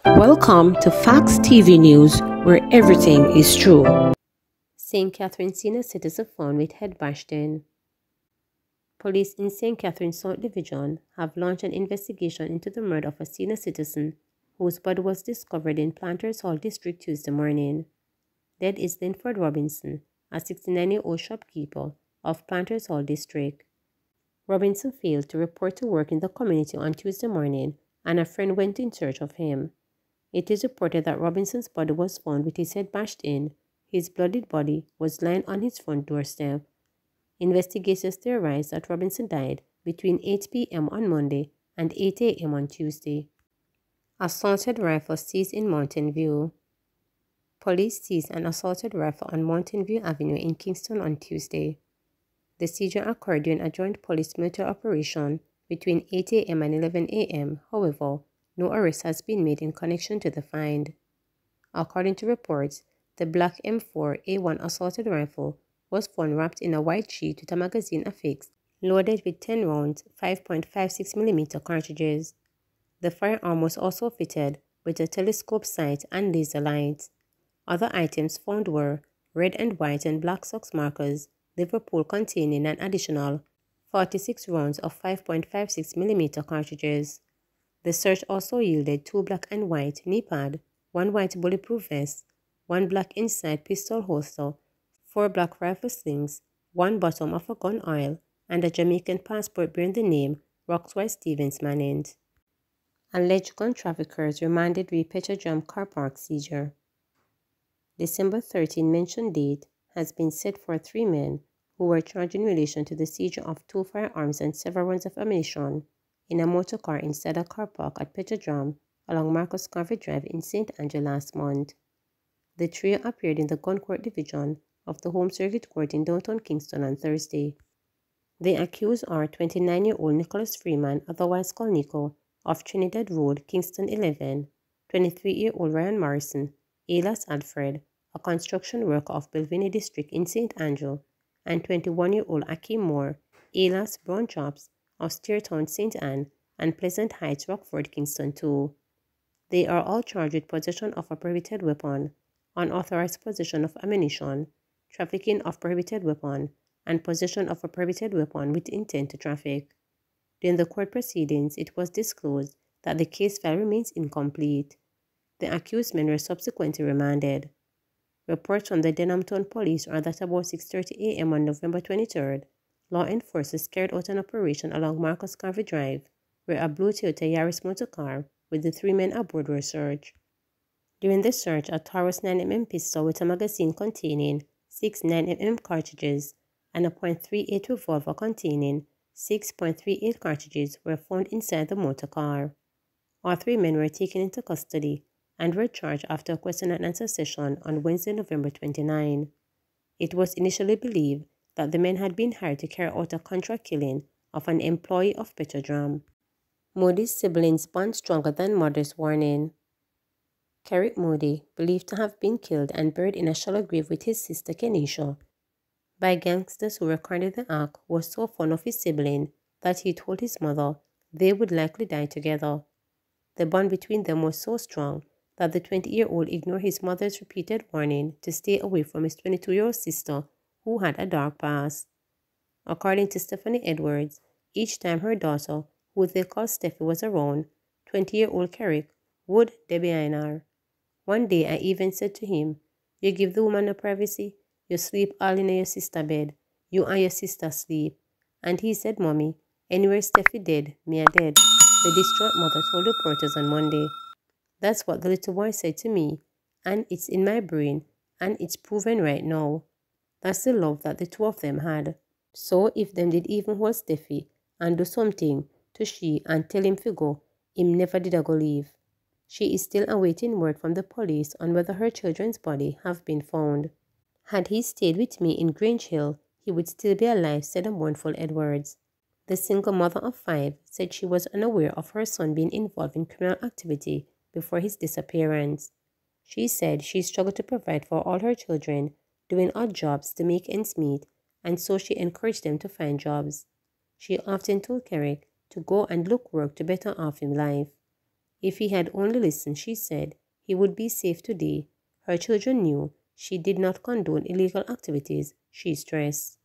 Welcome to Facts TV News, where everything is true. St. Catherine Senior Citizen found with head bashed in. Police in St. Catherine South Division have launched an investigation into the murder of a senior citizen whose body was discovered in Planters Hall District Tuesday morning. Dead is Linford Robinson, a 69-year-old shopkeeper of Planters Hall District. Robinson failed to report to work in the community on Tuesday morning, and a friend went in search of him. It is reported that Robinson's body was found with his head bashed in. His bloodied body was lying on his front doorstep. Investigators theorize that Robinson died between 8 p.m. on Monday and 8 a.m. on Tuesday. Assaulted rifle seized in Mountain View. Police seized an assaulted rifle on Mountain View Avenue in Kingston on Tuesday. The seizure occurred during a joint police-military operation between 8 a.m. and 11 a.m. However, no arrest has been made in connection to the find. According to reports, the black M4A1 assaulted rifle was found wrapped in a white sheet with a magazine affixed, loaded with 10 rounds 5.56mm cartridges. The firearm was also fitted with a telescope sight and laser lights. Other items found were red and white and black socks markers, Liverpool containing an additional 46 rounds of 5.56mm cartridges. The search also yielded 2 black and white knee pads, 1 white bulletproof vest, 1 black inside pistol holster, 4 black rifle slings, 1 bottom of a gun oil, and a Jamaican passport bearing the name Roxroy Stevens Manent. Alleged gun traffickers remanded re Petrojam car park seizure. December 13 mentioned date has been set for 3 men who were charged in relation to the seizure of 2 firearms and several rounds of ammunition in a motor car inside a car park at Petrojam along Marcus Garvey Drive in St. Andrew last month. The trio appeared in the Gun Court Division of the Home Circuit Court in downtown Kingston on Thursday. The accused are 29-year-old Nicholas Freeman, otherwise called Nico, of Trinidad Road, Kingston 11, 23-year-old Ryan Morrison, alias Alfred, a construction worker of Belvini District in St. Andrew, and 21-year-old Akeem Moore, alias Brown Chops, of Steertown, St. Anne, and Pleasant Heights, Rockford, Kingston 2. They are all charged with possession of a prohibited weapon, unauthorized possession of ammunition, trafficking of prohibited weapon, and possession of a prohibited weapon with intent to traffic. During the court proceedings, it was disclosed that the case file remains incomplete. The accused men were subsequently remanded. Reports from the Denhamton Police are that about 6:30 a.m. on November 23rd, law enforcers carried out an operation along Marcus Garvey Drive, where a blue Toyota Yaris motor car with the 3 men aboard were searched. During the search, a Taurus 9mm pistol with a magazine containing 6 9mm cartridges and a .38 revolver containing 6.38 cartridges were found inside the motor car. All 3 men were taken into custody and were charged after a question and answer session on Wednesday, November 29. It was initially believed that the men had been hired to carry out a contract killing of an employee of Petrojam. Moody's siblings bond stronger than mother's warning. Kerrick Moody, believed to have been killed and buried in a shallow grave with his sister Kenisha by gangsters who recorded the act, was so fond of his sibling that he told his mother they would likely die together. The bond between them was so strong that the 20-year-old ignored his mother's repeated warning to stay away from his 22-year-old sister, who had a dark past. According to Stephanie Edwards, each time her daughter, who they called Steffi, was around, 20-year-old Kerrick would be behind her. One day I even said to him, "You give the woman no privacy? You sleep all in your sister's bed. You and your sister sleep." And he said, "Mommy, anywhere Steffi dead, me a dead," the distraught mother told reporters on Monday. That's what the little boy said to me, and it's in my brain, and it's proven right now. That's the love that the 2 of them had. So if them did even hold Steffi and do something to she and tell him to go, him never did a go leave. She is still awaiting word from the police on whether her children's body have been found. Had he stayed with me in Grange Hill, he would still be alive, said a mournful Edwards. The single mother of 5 said she was unaware of her son being involved in criminal activity before his disappearance. She said she struggled to provide for all her children, doing odd jobs to make ends meet, and so she encouraged them to find jobs. She often told Kerrick to go and look work to better off in life. If he had only listened, she said, he would be safe today. Her children knew she did not condone illegal activities, she stressed.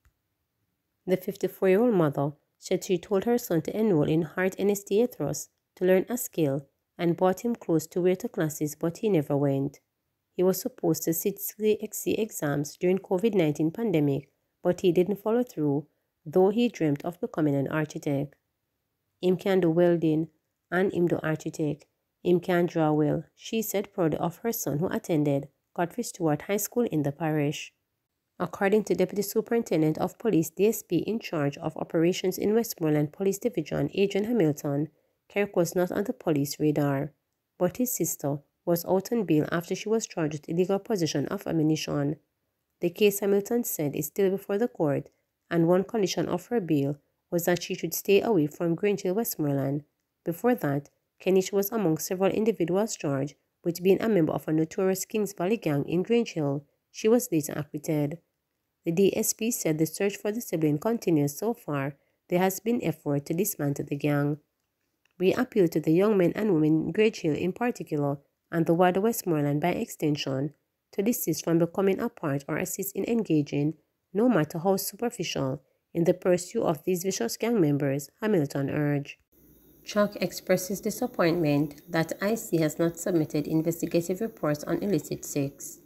The 54-year-old mother said she told her son to enroll in Heart NSTA Trust to learn a skill and brought him close to where to classes, but he never went. He was supposed to sit CXC exams during COVID-19 pandemic, but he didn't follow through, though he dreamt of becoming an architect. Him can do welding and him do architect. Him can draw well, she said proudly of her son who attended Godfrey Stewart High School in the parish. According to Deputy Superintendent of Police DSP in charge of operations in Westmoreland Police Division, Adrian Hamilton, Kirk was not on the police radar, but his sister was out on bail after she was charged with illegal possession of ammunition. The case, Hamilton said, is still before the court, and one condition of her bail was that she should stay away from Grange Hill, Westmoreland. Before that, Kenish was among several individuals charged with being a member of a notorious Kings Valley gang in Grange Hill. She was later acquitted. The DSP said the search for the sibling continues. So far, there has been effort to dismantle the gang. We appeal to the young men and women in Grange Hill in particular, and the wider Westmoreland by extension, to desist from becoming a part or assist in engaging, no matter how superficial, in the pursuit of these vicious gang members, Hamilton urged. Chuck expresses disappointment that IC has not submitted investigative reports on illicit sex.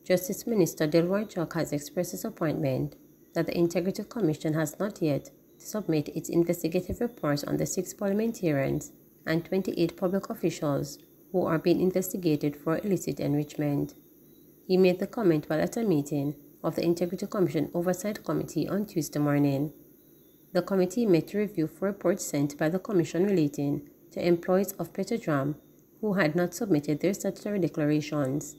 Justice Minister Delroy Chuck has expressed disappointment that the Integrity Commission has not yet submit its investigative reports on the 6 parliamentarians and 28 public officials who are being investigated for illicit enrichment. He made the comment while at a meeting of the Integrity Commission Oversight Committee on Tuesday morning. The committee met to review 4 reports sent by the Commission relating to employees of Petrodram who had not submitted their statutory declarations.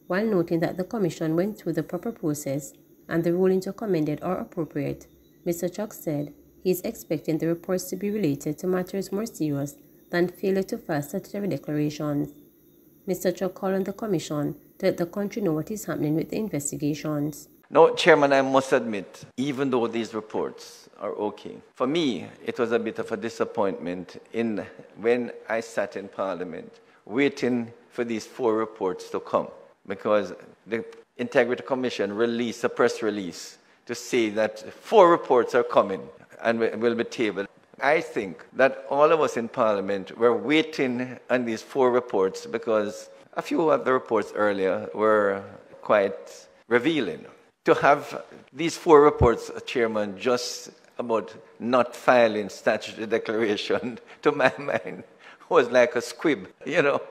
While noting that the Commission went through the proper process and the rulings were commended or appropriate, Mr. Chuck said he is expecting the reports to be related to matters more serious than failure to file statutory declarations. Mr. Chuck called on the Commission to let the country know what is happening with the investigations. No, Chairman, I must admit, even though these reports are okay, for me, it was a bit of a disappointment when I sat in Parliament waiting for these 4 reports to come, because the Integrity Commission released a press release to say that 4 reports are coming and will be tabled. I think that all of us in Parliament were waiting on these 4 reports because a few of the reports earlier were quite revealing. To have these 4 reports, Chairman, just about not filing statutory declaration, to my mind, was like a squib, you know.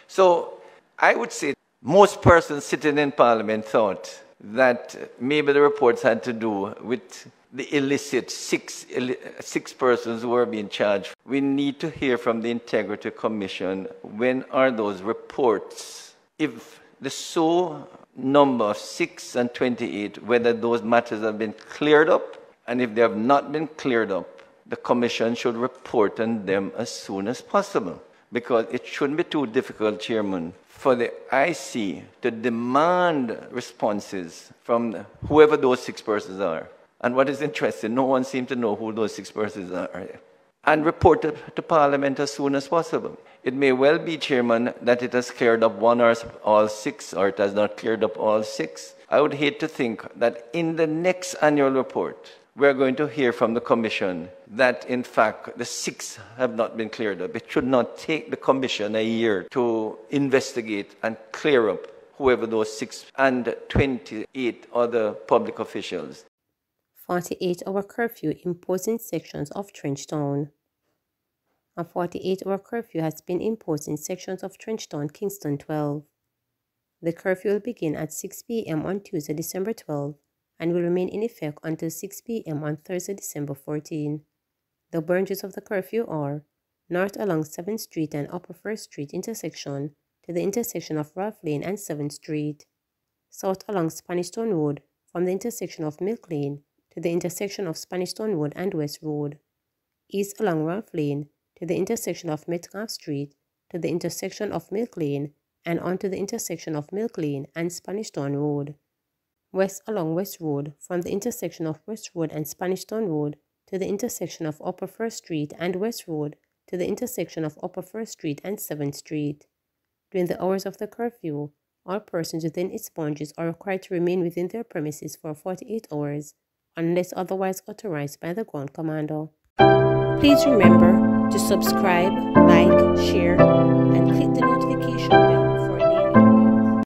So I would say most persons sitting in Parliament thought that maybe the reports had to do with the illicit six persons who were being charged. We need to hear from the Integrity Commission, when are those reports? If the sole number of 6 and 28, whether those matters have been cleared up, and if they have not been cleared up, the Commission should report on them as soon as possible. Because it shouldn't be too difficult, Chairman, for the IC to demand responses from whoever those 6 persons are. And what is interesting, no one seems to know who those 6 persons are. And report it to Parliament as soon as possible. It may well be, Chairman, that it has cleared up 1 or all 6, or it has not cleared up all 6. I would hate to think that in the next annual report, we're going to hear from the Commission that, in fact, the 6 have not been cleared up. It should not take the Commission a year to investigate and clear up whoever those 6 and 28 other public officials. 48-hour curfew imposed in sections of Trenchtown. A 48-hour curfew has been imposed in sections of Trenchtown, Kingston 12. The curfew will begin at 6 p.m. on Tuesday, December 12, and will remain in effect until 6 p.m. on Thursday, December 14. The branches of the curfew are north along 7th Street and Upper 1st Street intersection to the intersection of Ralph Lane and 7th Street, south along Spanish Town Road from the intersection of Milk Lane to the intersection of Spanish Town Road and West Road, east along Ralph Lane to the intersection of Metcalf Street to the intersection of Milk Lane and onto the intersection of Milk Lane and Spanish Town Road, west along West Road from the intersection of West Road and Spanish Town Road to the intersection of Upper 1st Street and West Road to the intersection of Upper 1st Street and 7th Street. During the hours of the curfew, all persons within its boundaries are required to remain within their premises for 48 hours, unless otherwise authorized by the ground commander. Please remember to subscribe, like, share, and click the notification bell